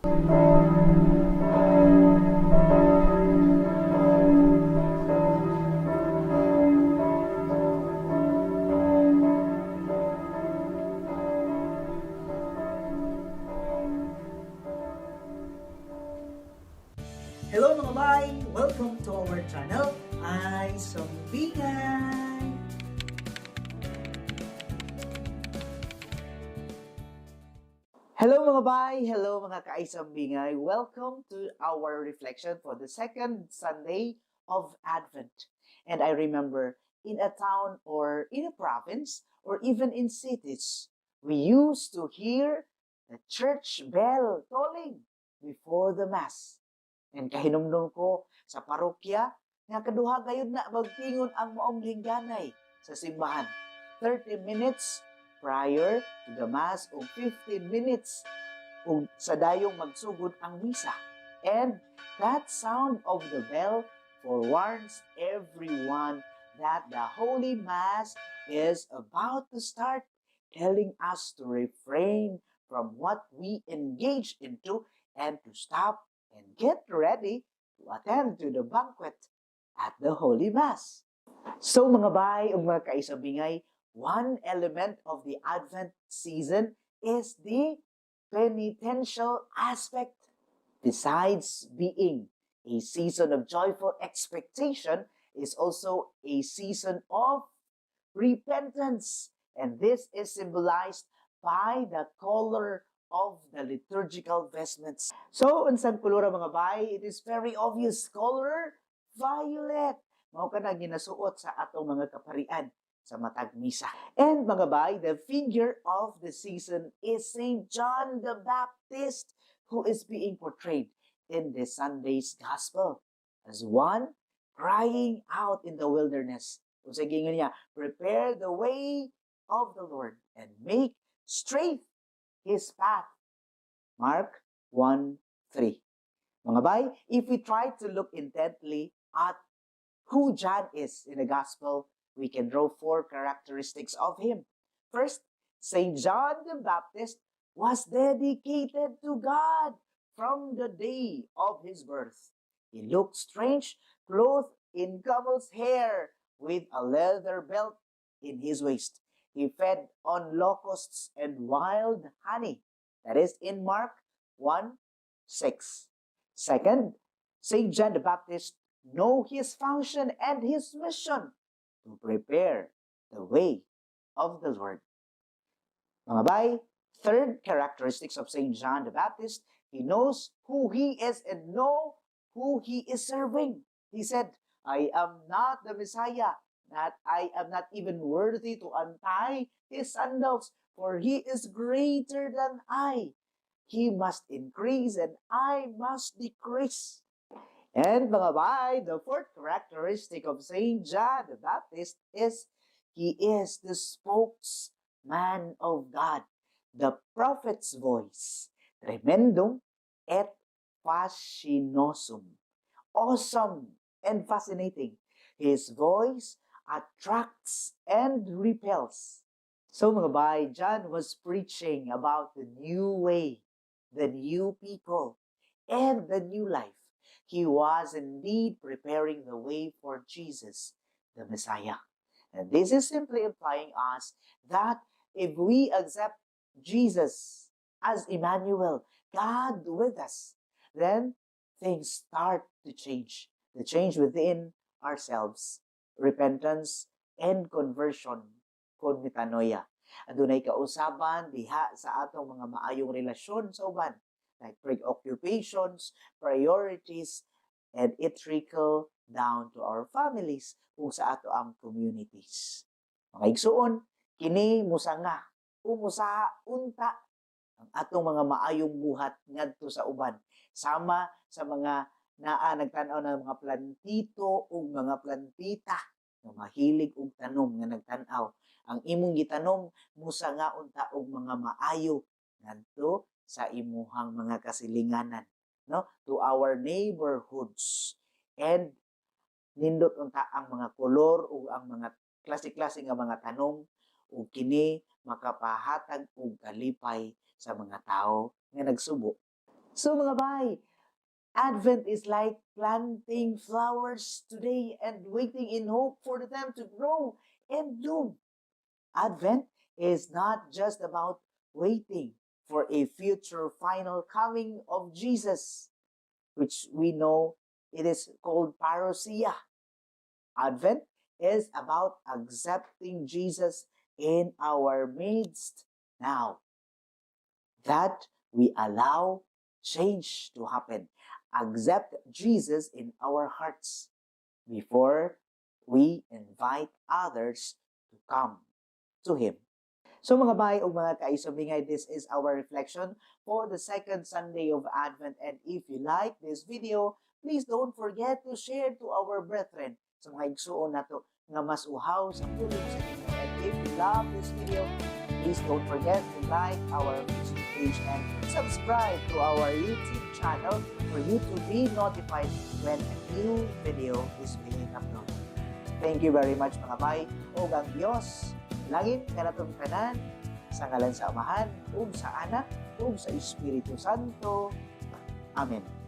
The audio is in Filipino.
Hello mga bay! Welcome to our channel, Ay Sambingay! Hello mga bay! Hello mga kaisambingay! Welcome to our reflection for the second Sunday of Advent. And I remember in a town or in a province or even in cities, we used to hear the church bell tolling before the Mass. And kahinumdum ko sa parokya, nga kaduha gayud na magtingon ang maong lingganay sa simbahan. 30 minutes prior to the Mass o 15 minutes kung sa dayong magsugod ang misa. And that sound of the bell forewarns everyone that the Holy Mass is about to start, telling us to refrain from what we engage into and to stop and get ready to attend to the banquet at the Holy Mass. So mga bay ug mga kaisabingay, one element of the Advent season is the penitential aspect. Besides being a season of joyful expectation, is also a season of repentance. And this is symbolized by the color of the liturgical vestments. So, unsang kulura mga bay, it is very obvious. Color, violet. Mao ka na ginasuot sa atong mga kaparian sa matag misa. And mga bay, the figure of the season is Saint John the Baptist, who is being portrayed in this Sunday's Gospel as one crying out in the wilderness. Kung sa gingon niya, prepare the way of the Lord and make straight His path. Mark 1:3. Mga bay, if we try to look intently at who John is in the Gospel, we can draw 4 characteristics of him. First, Saint John the Baptist was dedicated to God from the day of his birth. He looked strange, clothed in camel's hair with a leather belt in his waist. He fed on locusts and wild honey. That is in Mark 1:6. Second, St. John the Baptist know his function and his mission to prepare the way of the Lord. Mga bay, third characteristics of St. John the Baptist, he knows who he is and know who he is serving. He said, I am not the Messiah, that I am not even worthy to untie his sandals, for he is greater than I. He must increase and I must decrease. And mga bay, the fourth characteristic of Saint John the Baptist is he is the spokesman of God, the prophet's voice, tremendum et fascinosum, awesome and fascinating. His voice attracts and repels. So mga bay, John was preaching about the new way, the new people, and the new life. He was indeed preparing the way for Jesus, the Messiah. And this is simply implying us that if we accept Jesus as Emmanuel, God with us, then things start to change. The change within ourselves, repentance and conversion, kon metanoia. Adunay kausaban diha sa atong mga maayong relasyon sa uban, like preoccupations, priorities, and it trickle down to our families kung sa ato ang communities. Mga igsuon, kini musanga o musaha unta ang atong mga maayong buhat ngadto sa uban, sama sa mga naa nagtan-aw ng mga plantito o mga plantita nga mahilig og tanom nga nagtan-aw. Ang imong gitanom musa nga unta og mga maayo ngadto sa imuhang mga kasilinganan, no, to our neighborhoods. And nindot unta ang mga kolor o ang mga klase-klase nga mga tanom ug kini makapahatag og kalipay sa mga tao nga nagsubo. So mga bay, Advent is like planting flowers today and waiting in hope for them to grow and bloom. Advent is not just about waiting for a future final coming of Jesus, which we know it is called parousia. Advent is about accepting Jesus in our midst now, that we allow change to happen. Accept Jesus in our hearts before we invite others to come to Him. So mga bay o mga kaisubingay, this is our reflection for the second Sunday of Advent. And if you like this video, please don't forget to share to our brethren sa mga igsuon nato nga mas uhaw sa pulong sa inyo. And if you love this video, please don't forget to like our Facebook page and subscribe to our YouTube channel for you to be notified when a new video is being uploaded. Thank you very much mga bay. O ang Diyos, langit kanatong tanan, sa ngalan sa Amahan, ug sa Anak, ug sa Espiritu Santo. Amen.